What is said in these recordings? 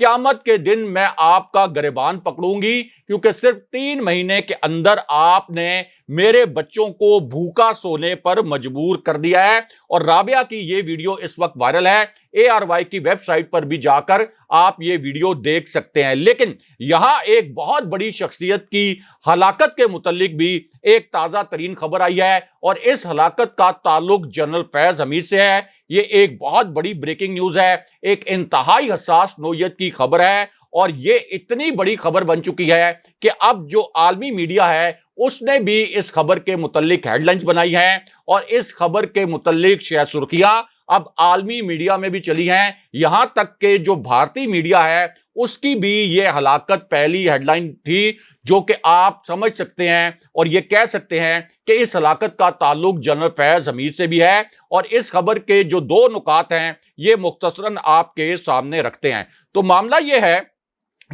قیامت کے دن میں آپ کا گریبان پکڑوں گی، کیونکہ صرف 3 مہینے کے اندر آپ نے میرے بچوں کو بھوکا سونے پر مجبور کر دیا ہے۔ اور رابعہ کی یہ ویڈیو اس وقت وائرل ہے، ARY کی ویب سائٹ پر بھی جا کر آپ یہ ویڈیو دیکھ سکتے ہیں۔ لیکن یہاں ایک بہت بڑی شخصیت کی ہلاکت کے متعلق بھی ایک تازہ ترین خبر آئی ہے، اور اس ہلاکت کا تعلق جنرل فیض حمید سے ہے۔ یہ ایک بہت بڑی بریکنگ نیوز ہے، ایک انتہائی حساس نوعیت کی خبر ہے، اور یہ اتنی بڑی خبر بن چکی ہے کہ اب جو عالمی میڈیا ہے اس نے بھی اس خبر کے متعلق ہیڈ لائنز بنائی ہیں، اور اس خبر کے متعلق شہ سرخیاں اب عالمی میڈیا میں بھی چلی ہیں، یہاں تک کہ جو بھارتی میڈیا ہے اس کی بھی یہ ہلاکت پہلی ہیڈ لائن تھی، جو کہ آپ سمجھ سکتے ہیں اور یہ کہہ سکتے ہیں کہ اس ہلاکت کا تعلق جنرل فیض حمید سے بھی ہے۔ اور اس خبر کے جو 2 نکات ہیں یہ مختصراً آپ کے سامنے رکھتے ہیں۔ تو معاملہ یہ ہے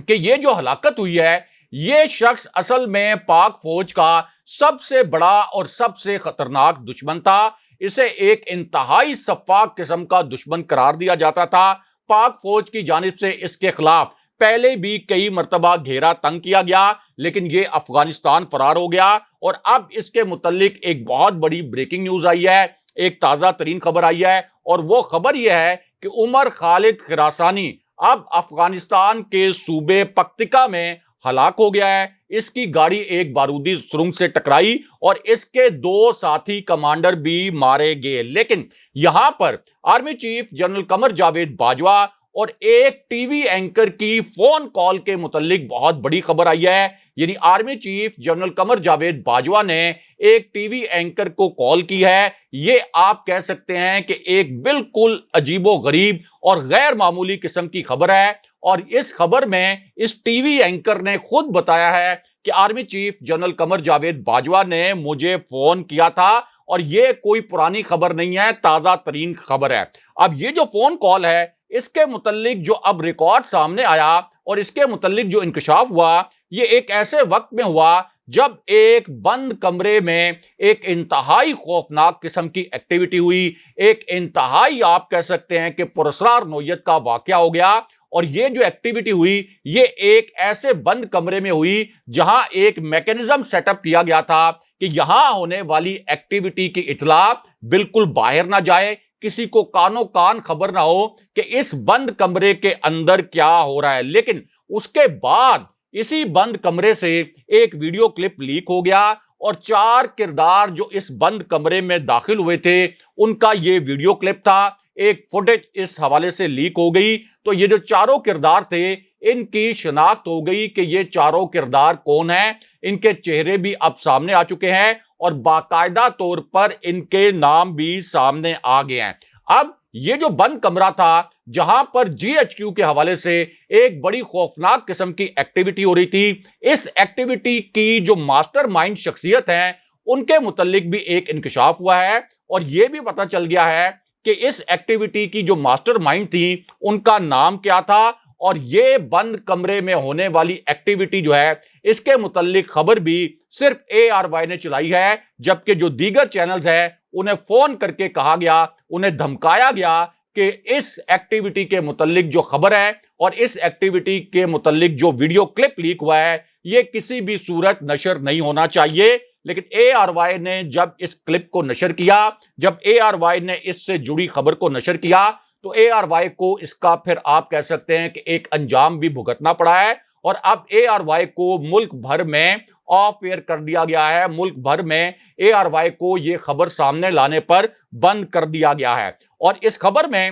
کہ یہ جو ہلاکت ہوئی ہے، یہ شخص اصل میں پاک فوج کا سب سے بڑا اور سب سے خطرناک دشمن تھا۔ اسے ایک انتہائی شفاق قسم کا دشمن قرار دیا جاتا تھا۔ پاک فوج کی جانب سے اس کے خلاف پہلے بھی کئی مرتبہ گھیرا تنگ کیا گیا، لیکن یہ افغانستان فرار ہو گیا۔ اور اب اس کے متعلق ایک بہت بڑی بریکنگ نیوز آئی ہے، ایک تازہ ترین خبر آئی ہے، اور وہ خبر یہ ہے کہ عمر خالد خراسانی اب افغانستان کے صوبے پکتیکا میں ہلاک ہو گیا ہے۔ اس کی گاڑی ایک بارودی سرنگ سے ٹکرائی اور اس کے 2 ساتھی کمانڈر بھی مارے گئے۔ لیکن یہاں پر army chief general Qamar Javed Bajwa اور ایک ٹی وی اینکر کی فون کال کے متعلق بہت بڑی خبر آئی ہے۔ یعنی army chief general Qamar Javed Bajwa نے ایک ٹی وی اینکر کو کال کی ہے۔ یہ آپ کہہ سکتے ہیں کہ ایک بالکل عجیب و غریب اور غیر معمولی قسم کی خبر ہے، اور اس خبر میں اس ٹی وی اینکر نے خود بتایا ہے کہ army chief general Qamar Javed Bajwa نے مجھے فون کیا تھا، اور یہ کوئی پرانی خبر نہیں ہے، تازہ ترین خبر ہے۔ اب یہ جو فون کال ہے اس کے متعلق جو اب ریکارڈ سامنے آیا اور اس کے متعلق جو انکشاف ہوا، یہ ایک ایسے وقت میں ہوا جب ایک بند کمرے میں ایک انتہائی خوفناک قسم کی ایکٹیویٹی ہوئی، ایک انتہائی آپ کہہ سکتے ہیں کہ پراسرار نوعیت کا واقعہ ہو گیا۔ اور یہ جو ایکٹیویٹی ہوئی یہ ایک ایسے بند کمرے میں ہوئی جہاں ایک میکینزم سیٹ اپ کیا گیا تھا کہ یہاں ہونے والی ایکٹیویٹی کی اطلاع بالکل باہر نہ جائے، کسی کو کانوں کان خبر نہ ہو کہ اس بند کمرے کے اندر کیا ہو رہا ہے۔ لیکن اس کے بعد اسی بند کمرے سے ایک ویڈیو کلپ لیک ہو گیا، اور 4 کردار جو اس بند کمرے میں داخل ہوئے تھے ان کا یہ ویڈیو کلپ تھا، ایک فوٹیج اس حوالے سے لیک ہو گئی۔ تو یہ جو 4 کردار تھے ان کی شناخت ہو گئی کہ یہ 4 کردار کون ہیں، ان کے چہرے بھی اب سامنے آ چکے ہیں، اور باقاعدہ طور پر ان کے نام بھی سامنے آ گئے ہیں۔ اب یہ جو بند کمرہ تھا جہاں پر GHQ کے حوالے سے ایک بڑی خوفناک قسم کی ایکٹیویٹی ہو رہی تھی، اس ایکٹیویٹی کی جو ماسٹر مائنڈ شخصیت ہیں ان کے متعلق بھی ایک انکشاف ہوا ہے، اور یہ بھی پتہ چل گیا ہے کہ اس ایکٹیویٹی کی جو ماسٹر مائنڈ تھی ان کا نام کیا تھا۔ اور یہ بند کمرے میں ہونے والی ایکٹیویٹی جو ہے اس کے متعلق خبر بھی صرف ARY نے چلائی ہے، جبکہ جو دیگر چینلز ہیں انہیں فون کر کے کہا گیا، انہیں دھمکایا گیا کہ اس ایکٹیویٹی کے متعلق جو خبر ہے اور اس ایکٹیویٹی کے متعلق جو ویڈیو کلپ لیک ہوا ہے یہ کسی بھی صورت نشر نہیں ہونا چاہیے۔ لیکن ARY نے جب اس کلپ کو نشر کیا، جب ARY نے اس سے جڑی خبر کو نشر کیا، تو ARY کو اس کا پھر آپ کہہ سکتے ہیں کہ ایک انجام بھی بھگتنا پڑا ہے، اور اب ARY کو ملک بھر میں آف ایئر کر دیا گیا ہے، ملک بھر میں ARY کو یہ خبر سامنے لانے پر بند کر دیا گیا ہے۔ اور اس خبر میں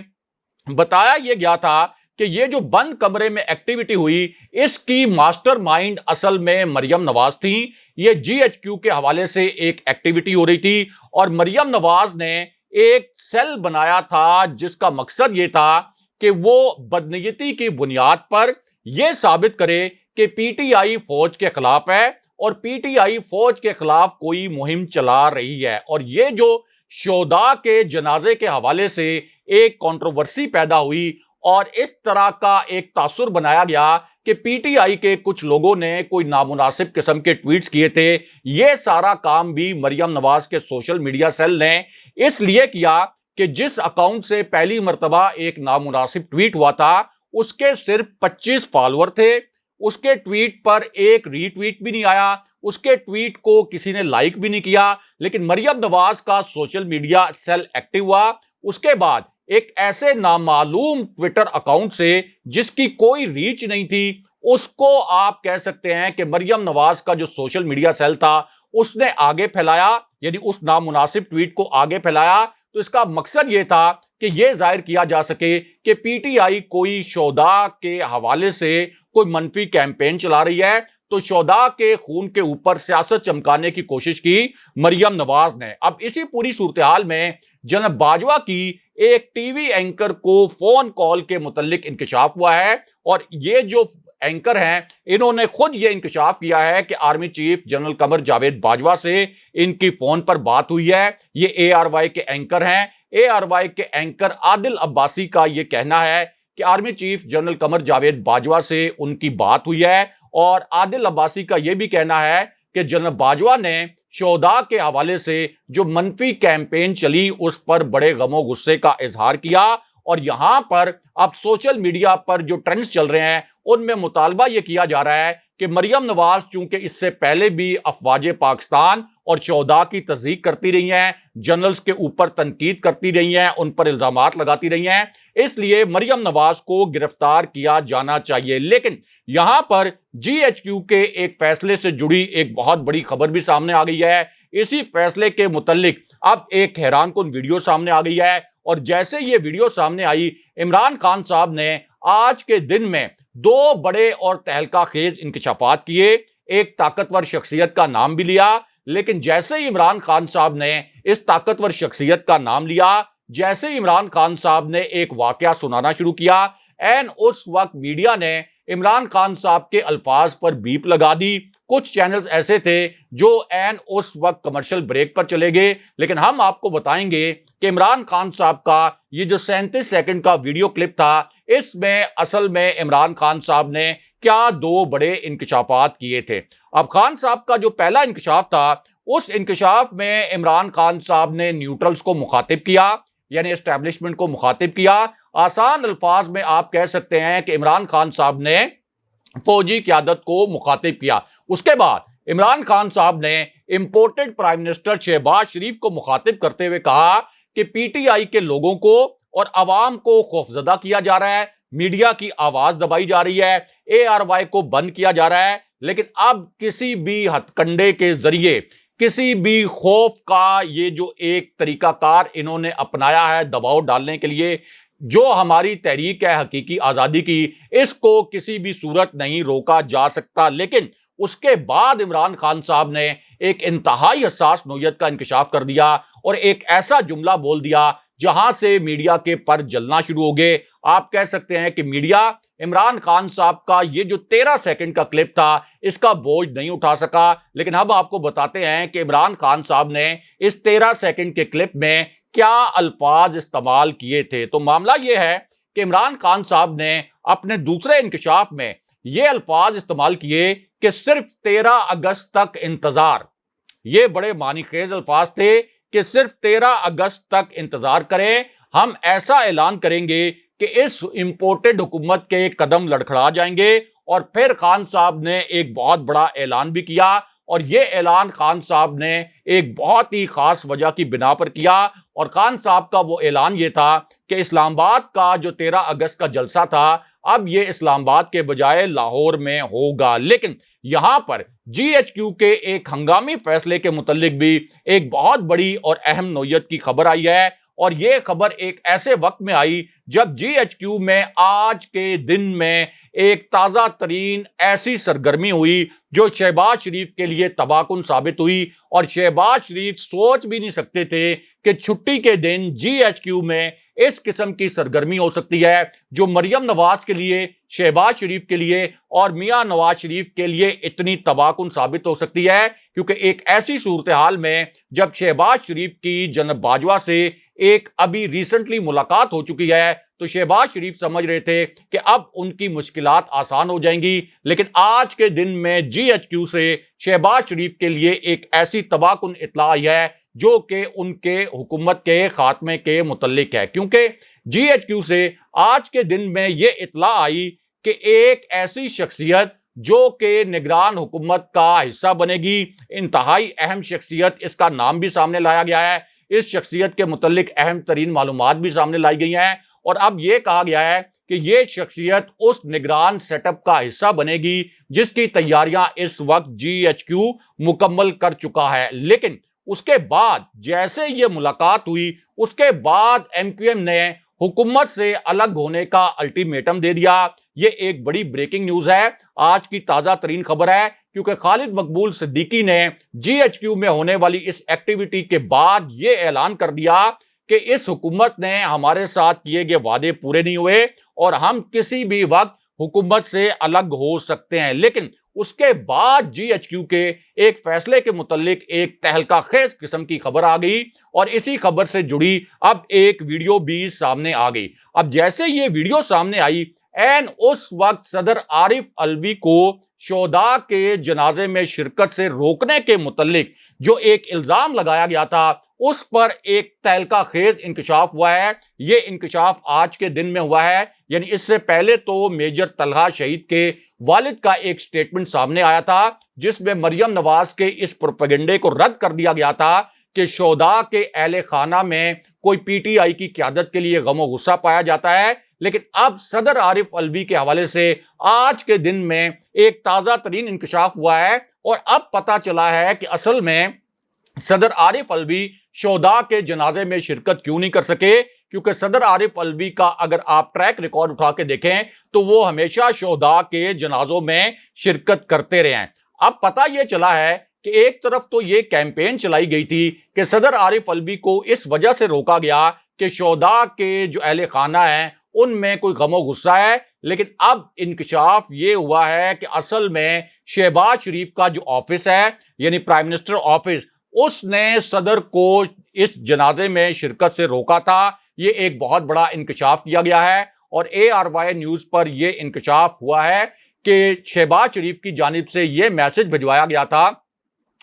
بتایا یہ گیا تھا کہ یہ جو بند کمرے میں ایکٹیویٹی ہوئی اس کی ماسٹر مائنڈ اصل میں مریم نواز تھی۔ یہ GHQ کے حوالے سے ایک ایکٹیویٹی ہو رہی تھی، اور مریم نواز نے ایک سیل بنایا تھا جس کا مقصد یہ تھا کہ وہ بدنیتی کی بنیاد پر یہ ثابت کرے کہ PTI فوج کے خلاف ہے، اور PTI فوج کے خلاف کوئی مہم چلا رہی ہے۔ اور یہ جو شہداء کے جنازے کے حوالے سے ایک کنٹروورسی پیدا ہوئی، اور اس طرح کا ایک تاثر بنایا گیا کہ PTI کے کچھ لوگوں نے کوئی نامناسب قسم کے ٹویٹس کیے تھے، یہ سارا کام بھی مریم نواز کے سوشل میڈیا سیل نے اس لیے کیا کہ جس اکاؤنٹ سے پہلی مرتبہ ایک نامناسب ٹویٹ ہوا تھا اس کے صرف 25 فالوور تھے، اس کے ٹویٹ پر ایک ری ٹویٹ بھی نہیں آیا، اس کے ٹویٹ کو کسی نے لائک بھی نہیں کیا، لیکن مریم نواز کا سوشل میڈیا سیل ایکٹیو ہوا۔ اس کے بعد ایک ایسے نامعلوم ٹویٹر اکاؤنٹ سے جس کی کوئی ریچ نہیں تھی، اس کو آپ کہہ سکتے ہیں کہ مریم نواز کا جو سوشل میڈیا سیل تھا اس نے آگے پھیلایا، یعنی اس نامناسب ٹویٹ کو آگے پھیلایا۔ تو اس کا مقصد یہ تھا کہ یہ ظاہر کیا جا سکے کہ پی ٹی آئی کوئی شہداء کے حوالے سے کوئی منفی کیمپین چلا رہی ہے، تو شہداء کے خون کے اوپر سیاست چمکانے کی کوشش کی مریم نواز نے۔ اب اسی پوری صورتحال میں جناب باجوہ کی ایک ٹی وی اینکر کو فون کال کے متعلق انکشاف ہوا ہے، اور یہ جو اینکر ہیں انہوں نے خود یہ انکشاف کیا ہے کہ army chief general Qamar Javed Bajwa سے ان کی فون پر بات ہوئی ہے۔ یہ اے آر وائی کے اینکر ہیں۔ اے آر وائی کے اینکر عادل عباسی کا یہ کہنا ہے کہ army chief general Qamar Javed Bajwa سے ان کی بات ہوئی ہے، اور عادل عباسی کا یہ بھی کہنا ہے کہ جنرل باجوہ نے شہداء کے حوالے سے جو منفی کیمپین چلی اس پر بڑے غم و غصے کا اظہار کیا۔ اور یہاں پر اب سوشل میڈیا پر جو ٹرینڈز چل رہے ہیں ان میں مطالبہ یہ کیا جا رہا ہے کہ مریم نواز چونکہ اس سے پہلے بھی افواج پاکستان اور شہداء کی تصدیق کرتی رہی ہیں، جنرلز کے اوپر تنقید کرتی رہی ہیں، ان پر الزامات لگاتی رہی ہیں، اس لیے مریم نواز کو گرفتار کیا جانا چاہیے۔ لیکن یہاں پر جی ایچ کیو کے ایک فیصلے سے جڑی ایک بہت بڑی خبر بھی سامنے آ گئی ہے۔ اسی فیصلے کے متعلق اب ایک حیران کن ویڈیو سامنے آ گئی ہے، اور جیسے یہ ویڈیو سامنے آئی، عمران خان صاحب نے آج کے دن میں دو بڑے اور تہلکہ خیز انکشافات کیے۔ ایک طاقتور شخصیت کا نام بھی لیا، لیکن جیسے ہی عمران خان صاحب نے اس طاقتور شخصیت کا نام لیا، جیسے ہی عمران خان صاحب نے ایک واقعہ سنانا شروع کیا، این اس وقت میڈیا نے عمران خان صاحب کے الفاظ پر بیپ لگا دی۔ کچھ چینلز ایسے تھے جو این اس وقت کمرشل بریک پر چلے گئے، لیکن ہم آپ کو بتائیں گے کہ عمران خان صاحب کا یہ جو 37 سیکنڈ کا ویڈیو کلپ تھا، اس میں اصل میں عمران خان صاحب نے کیا دو بڑے انکشافات کیے تھے۔ اب خان صاحب کا جو پہلا انکشاف تھا، اس انکشاف میں عمران خان صاحب نے نیوٹرلز کو مخاطب کیا، یعنی اسٹیبلشمنٹ کو مخاطب کیا۔ آسان الفاظ میں آپ کہہ سکتے ہیں کہ عمران خان صاحب نے فوجی قیادت کو مخاطب کیا۔ اس کے بعد عمران خان صاحب نے امپورٹڈ پرائم منسٹر شہباز شریف کو مخاطب کرتے ہوئے کہا کہ پی ٹی آئی کے لوگوں کو اور عوام کو خوفزدہ کیا جا رہا ہے، میڈیا کی آواز دبائی جا رہی ہے، اے آر وائی کو بند کیا جا رہا ہے، لیکن اب کسی بھی ہتھ کنڈے کے ذریعے، کسی بھی خوف کا یہ جو ایک طریقہ کار انہوں نے اپنایا ہے دباؤ ڈالنے کے لیے، جو ہماری تحریک ہے حقیقی آزادی کی، اس کو کسی بھی صورت نہیں روکا جا سکتا۔ لیکن اس کے بعد عمران خان صاحب نے ایک انتہائی حساس نوعیت کا انکشاف کر دیا اور ایک ایسا جملہ بول دیا جہاں سے میڈیا کے پر جلنا شروع ہو گئے۔ آپ کہہ سکتے ہیں کہ میڈیا عمران خان صاحب کا یہ جو 13 سیکنڈ کا کلپ تھا اس کا بوجھ نہیں اٹھا سکا، لیکن ہم آپ کو بتاتے ہیں کہ عمران خان صاحب نے اس 13 سیکنڈ کے کلپ میں کیا الفاظ استعمال کیے تھے۔ تو معاملہ یہ ہے کہ عمران خان صاحب نے اپنے دوسرے انکشاف میں یہ الفاظ استعمال کیے کہ صرف 13 اگست تک انتظار۔ یہ بڑے معنی خیز الفاظ تھے کہ صرف 13 اگست تک انتظار کریں، ہم ایسا اعلان کریں گے کہ اس امپورٹڈ حکومت کے قدم لڑکھڑا جائیں گے۔ اور پھر خان صاحب نے ایک بہت بڑا اعلان بھی کیا، اور یہ اعلان خان صاحب نے ایک بہت ہی خاص وجہ کی بنا پر کیا، اور خان صاحب کا وہ اعلان یہ تھا کہ اسلام آباد کا جو 13 اگست کا جلسہ تھا اب یہ اسلام آباد کے بجائے لاہور میں ہوگا۔ لیکن یہاں پر جی ایچ کیو کے ایک ہنگامی فیصلے کے متعلق بھی ایک بہت بڑی اور اہم نوعیت کی خبر آئی ہے، اور یہ خبر ایک ایسے وقت میں آئی جب جی ایچ کیو میں آج کے دن میں ایک تازہ ترین ایسی سرگرمی ہوئی جو شہباز شریف کے لیے تباہ کن ثابت ہوئی، اور شہباز شریف سوچ بھی نہیں سکتے تھے کہ چھٹی کے دن جی ایچ کیو میں اس قسم کی سرگرمی ہو سکتی ہے جو مریم نواز کے لیے، شہباز شریف کے لیے اور میاں نواز شریف کے لیے اتنی تباہ کن ثابت ہو سکتی ہے۔ کیونکہ ایک ایسی صورتحال میں جب شہباز شریف کی جناب باجوہ سے ایک ابھی ریسنٹلی ملاقات ہو چکی ہے تو شہباز شریف سمجھ رہے تھے کہ اب ان کی مشکلات آسان ہو جائیں گی، لیکن آج کے دن میں جی ایچ کیو سے شہباز شریف کے لیے ایک ایسی تباہ کن اطلاع آئی ہے جو کہ ان کے حکومت کے خاتمے کے متعلق ہے۔ کیونکہ GHQ سے آج کے دن میں یہ اطلاع آئی کہ ایک ایسی شخصیت جو کہ نگران حکومت کا حصہ بنے گی، انتہائی اہم شخصیت، اس کا نام بھی سامنے لایا گیا ہے، اس شخصیت کے متعلق اہم ترین معلومات بھی سامنے لائی گئی ہیں، اور اب یہ کہا گیا ہے کہ یہ شخصیت اس نگران سیٹ اپ کا حصہ بنے گی جس کی تیاریاں اس وقت GHQ مکمل کر چکا ہے۔ لیکن اس کے بعد جیسے یہ ملاقات ہوئی، اس کے بعد MQM نے حکومت سے الگ ہونے کا الٹیمیٹم دے دیا۔ یہ ایک بڑی بریکنگ نیوز ہے، آج کی تازہ ترین خبر ہے، کیونکہ خالد مقبول صدیقی نے GHQ میں ہونے والی اس ایکٹیویٹی کے بعد یہ اعلان کر دیا کہ اس حکومت نے ہمارے ساتھ کیے گئے وعدے پورے نہیں ہوئے اور ہم کسی بھی وقت حکومت سے الگ ہو سکتے ہیں۔ لیکن اس کے بعد GHQ کے ایک فیصلے کے متعلق ایک تہلکہ خیز قسم کی خبر آ گئی، اور اسی خبر سے جڑی اب ایک ویڈیو بھی سامنے آ گئی۔ اب جیسے یہ ویڈیو سامنے آئی، این اس وقت صدر عارف علوی کو شہداء کے جنازے میں شرکت سے روکنے کے متعلق جو ایک الزام لگایا گیا تھا، اس پر ایک تہلکہ خیز انکشاف ہوا ہے۔ یہ انکشاف آج کے دن میں ہوا ہے، یعنی اس سے پہلے تو میجر طلحہ شہید کے والد کا ایک سٹیٹمنٹ سامنے آیا تھا جس میں مریم نواز کے اس پروپیگنڈے کو رد کر دیا گیا تھا کہ شہداء کے اہل خانہ میں کوئی PTI کی قیادت کے لیے غم و غصہ پایا جاتا ہے۔ لیکن اب صدر عارف علوی کے حوالے سے آج کے دن میں ایک تازہ ترین انکشاف ہوا ہے، اور اب پتا چلا ہے کہ اصل میں صدر عارف علوی شہداء کے جنازے میں شرکت کیوں نہیں کر سکے، کیونکہ صدر عارف علوی کا اگر آپ ٹریک ریکارڈ اٹھا کے دیکھیں تو وہ ہمیشہ شہداء کے جنازوں میں شرکت کرتے رہے ہیں۔ اب پتہ یہ چلا ہے کہ ایک طرف تو یہ کیمپین چلائی گئی تھی کہ صدر عارف علوی کو اس وجہ سے روکا گیا کہ شہداء کے جو اہل خانہ ہیں ان میں کوئی غم و غصہ ہے، لیکن اب انکشاف یہ ہوا ہے کہ اصل میں شہباز شریف کا جو آفس ہے، یعنی پرائم منسٹر آفس، اس نے صدر کو اس جنازے میں شرکت سے روکا تھا۔ یہ ایک بہت بڑا انکشاف کیا گیا ہے، اور ARY نیوز پر یہ انکشاف ہوا ہے کہ شہباز شریف کی جانب سے یہ میسج بھجوایا گیا تھا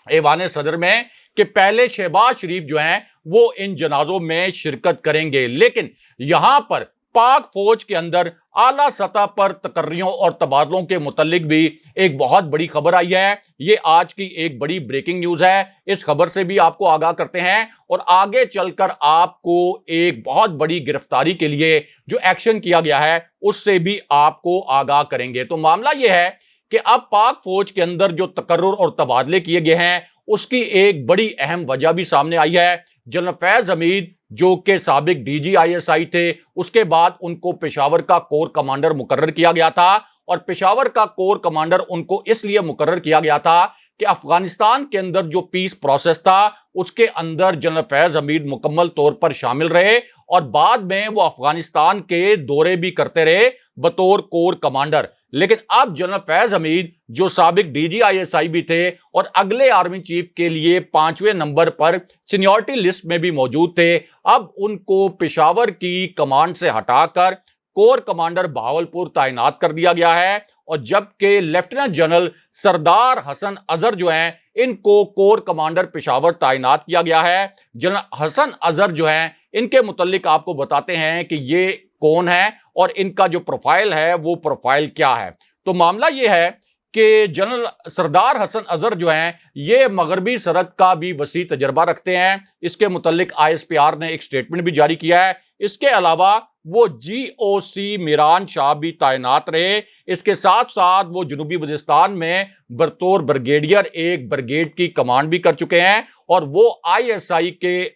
ایوان صدر میں کہ پہلے شہباز شریف جو ہیں وہ ان جنازوں میں شرکت کریں گے۔ لیکن یہاں پر پاک فوج کے اندر اعلیٰ سطح پر تقرریوں اور تبادلوں کے متعلق بھی ایک بہت بڑی خبر آئی ہے۔ یہ آج کی ایک بڑی بریکنگ نیوز ہے، اس خبر سے بھی آپ کو آگاہ کرتے ہیں، اور آگے چل کر آپ کو ایک بہت بڑی گرفتاری کے لیے جو ایکشن کیا گیا ہے اس سے بھی آپ کو آگاہ کریں گے۔ تو معاملہ یہ ہے کہ اب پاک فوج کے اندر جو تقرر اور تبادلے کیے گئے ہیں اس کی ایک بڑی اہم وجہ بھی سامنے آئی ہے۔ جنرل فیض حمید جو کہ سابق DG ISI تھے، اس کے بعد ان کو پشاور کا کور کمانڈر مقرر کیا گیا تھا، اور پشاور کا کور کمانڈر ان کو اس لیے مقرر کیا گیا تھا کہ افغانستان کے اندر جو پیس پروسیس تھا اس کے اندر جنرل فیض حمید مکمل طور پر شامل رہے، اور بعد میں وہ افغانستان کے دورے بھی کرتے رہے بطور کور کمانڈر۔ لیکن اب جنرل فیض حمید جو سابق DG ISI بھی تھے اور اگلے آرمی چیف کے لیے 5ویں نمبر پر سینیورٹی لسٹ میں بھی موجود تھے، اب ان کو پشاور کی کمانڈ سے ہٹا کر کور کمانڈر بہاولپور تعینات کر دیا گیا ہے، اور جبکہ لیفٹیننٹ جنرل سردار حسن اظہر جو ہیں ان کو کور کمانڈر پشاور تعینات کیا گیا ہے۔ جنرل حسن اظہر جو ہیں ان کے متعلق آپ کو بتاتے ہیں کہ یہ کون ہے اور ان کا جو پروفائل ہے وہ پروفائل کیا ہے۔ تو معاملہ یہ ہے کہ جنرل سردار حسن اظہر جو ہیں یہ مغربی سرحد کا بھی وسیع تجربہ رکھتے ہیں، اس کے متعلق ISPR نے ایک سٹیٹمنٹ بھی جاری کیا ہے۔ اس کے علاوہ وہ GOC میران شاہ بھی تعینات رہے، اس کے ساتھ ساتھ وہ جنوبی وزیرستان میں بطور بریگیڈیئر ایک بریگیڈ کی کمانڈ بھی کر چکے ہیں، اور وہ ISI کے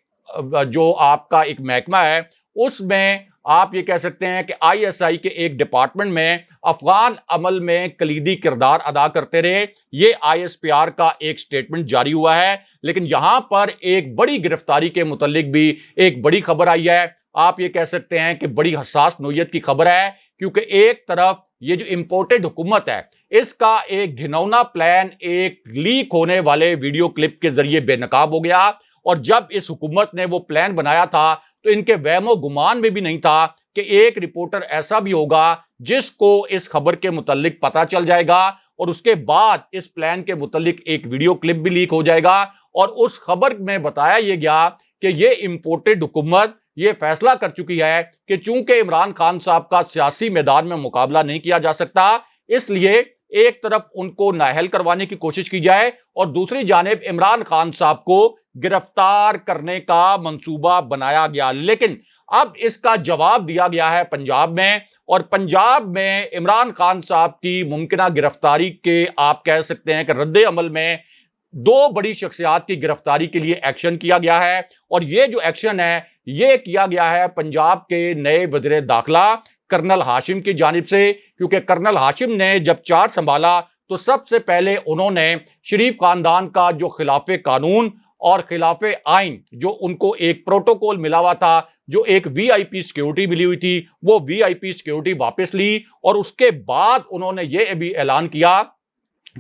جو آپ کا ایک محکمہ ہے اس میں آپ یہ کہہ سکتے ہیں کہ ISI کے ایک ڈپارٹمنٹ میں افغان عمل میں کلیدی کردار ادا کرتے رہے۔ یہ ISPR کا ایک سٹیٹمنٹ جاری ہوا ہے، لیکن یہاں پر ایک بڑی گرفتاری کے متعلق بھی ایک بڑی خبر آئی ہے۔ آپ یہ کہہ سکتے ہیں کہ بڑی حساس نوعیت کی خبر ہے، کیونکہ ایک طرف یہ جو امپورٹڈ حکومت ہے اس کا ایک گھنونا پلان ایک لیک ہونے والے ویڈیو کلپ کے ذریعے بے نقاب ہو گیا، اور جب اس حکومت نے وہ پلان بنایا تھا تو ان کے وہم و گمان میں بھی نہیں تھا کہ ایک رپورٹر ایسا بھی ہوگا جس کو اس خبر کے متعلق پتا چل جائے گا، اور اس کے بعد اس پلان کے متعلق ایک ویڈیو کلپ بھی لیک ہو جائے گا، اور اس خبر میں بتایا یہ گیا کہ یہ امپورٹڈ حکومت یہ فیصلہ کر چکی ہے کہ چونکہ عمران خان صاحب کا سیاسی میدان میں مقابلہ نہیں کیا جا سکتا، اس لیے ایک طرف ان کو نااہل کروانے کی کوشش کی جائے اور دوسری جانب عمران خان صاحب کو گرفتار کرنے کا منصوبہ بنایا گیا۔ لیکن اب اس کا جواب دیا گیا ہے پنجاب میں، اور پنجاب میں عمران خان صاحب کی ممکنہ گرفتاری کے آپ کہہ سکتے ہیں کہ رد عمل میں دو بڑی شخصیات کی گرفتاری کے لیے ایکشن کیا گیا ہے، اور یہ جو ایکشن ہے یہ کیا گیا ہے پنجاب کے نئے وزیر داخلہ کرنل ہاشم کی جانب سے، کیونکہ کرنل ہاشم نے جب چارج سنبھالا تو سب سے پہلے انہوں نے شریف خاندان کا جو خلاف قانون اور خلاف آئین جو ان کو ایک پروٹوکول ملا ہوا تھا، جو ایک وی آئی پی سیکیورٹی ملی ہوئی تھی، وہ وی آئی پی سیکیورٹی واپس لی، اور اس کے بعد انہوں نے یہ بھی اعلان کیا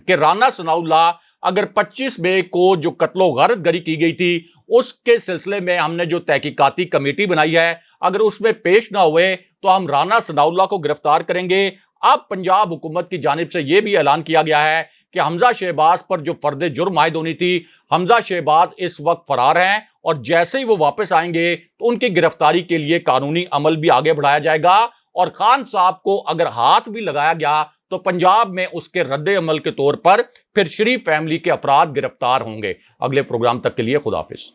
کہ رانا ثناء اللہ اگر 25 مئی کو جو قتل و غارت گری کی گئی تھی اس کے سلسلے میں ہم نے جو تحقیقاتی کمیٹی بنائی ہے، اگر اس میں پیش نہ ہوئے تو ہم رانا ثناء اللہ کو گرفتار کریں گے۔ اب پنجاب حکومت کی جانب سے یہ بھی اعلان کیا گیا ہے کہ حمزہ شہباز پر جو فرد جرم عائد ہونی تھی، حمزہ شہباز اس وقت فرار ہیں، اور جیسے ہی وہ واپس آئیں گے تو ان کی گرفتاری کے لیے قانونی عمل بھی آگے بڑھایا جائے گا، اور خان صاحب کو اگر ہاتھ بھی لگایا گیا تو پنجاب میں اس کے رد عمل کے طور پر پھر شریف فیملی کے افراد گرفتار ہوں گے۔ اگلے پروگرام تک کے لیے خدا حافظ۔